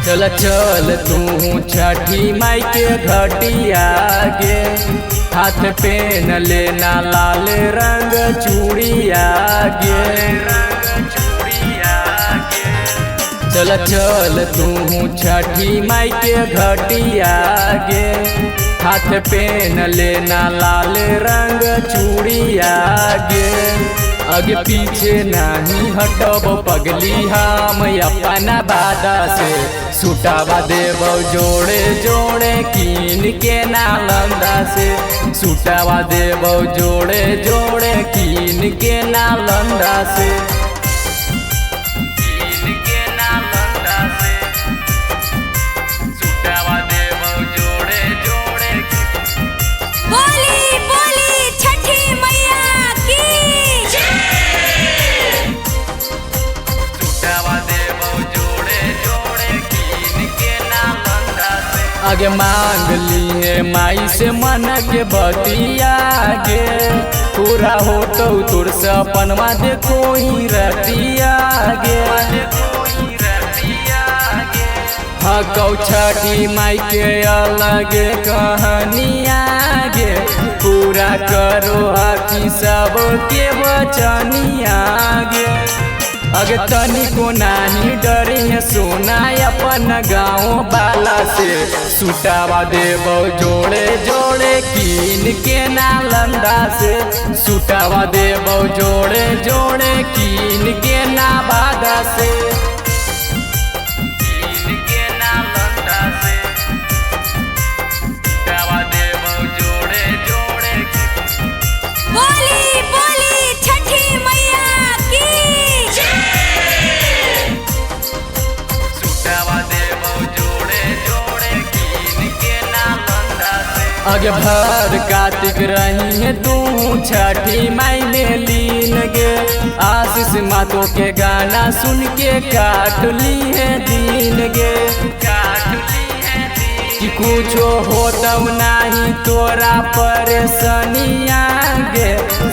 चल चल तू छठी माई के घटिया गे, हाथ पेन लेना लाल रंग चूड़िया गे। चल चल तू छठी माई के घटिया गे, हाथ पेन लेना लाल रंग चूड़िया गे। आगे पीछे नहीं हटब पगली हम अपना बादा से, सुटावा देव जोड़े जोड़े कीन के नालंदा से, सुटावा देव जोड़े जोड़े कीन के नालंदा से। बोली बोली छठी मैया की आगे मांग लिए माई से मन के बतिया गे, पूरा हो तो तुर सपनवा देखो ही रतिया गे। हाँ कौ छठी माई के अलग कहानिया गे, पूरा करो हकी सब के बचनिया गे। अगे तनी को नाही डरी है सोना अपन गाँव बाला से, सुटावा देव जोड़े जोड़े कीन के नालंदा से, सुटावा देव जोड़े जोड़े कीन के नाबादा से। बोली बोली छठी मैया की आगे भर कार्तिक रही है तू छठी माई में लीन गे, आशीष मातो के गाना सुन के काट ली है दीन गे। कि कुछो हो तब नहीं तोरा परेशानिया गे,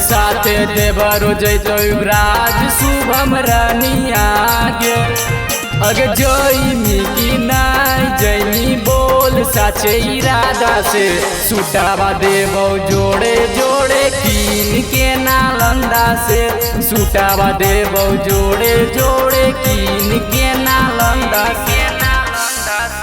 साथे देवरो जैतो युवराज शुभम रानिया गे। अगे जईमी की नाई जईमी बोल साचे इरादा से, सुटावा देव जोड़े जोड़े कीन के नालंदा से, सुटावा देव जोड़े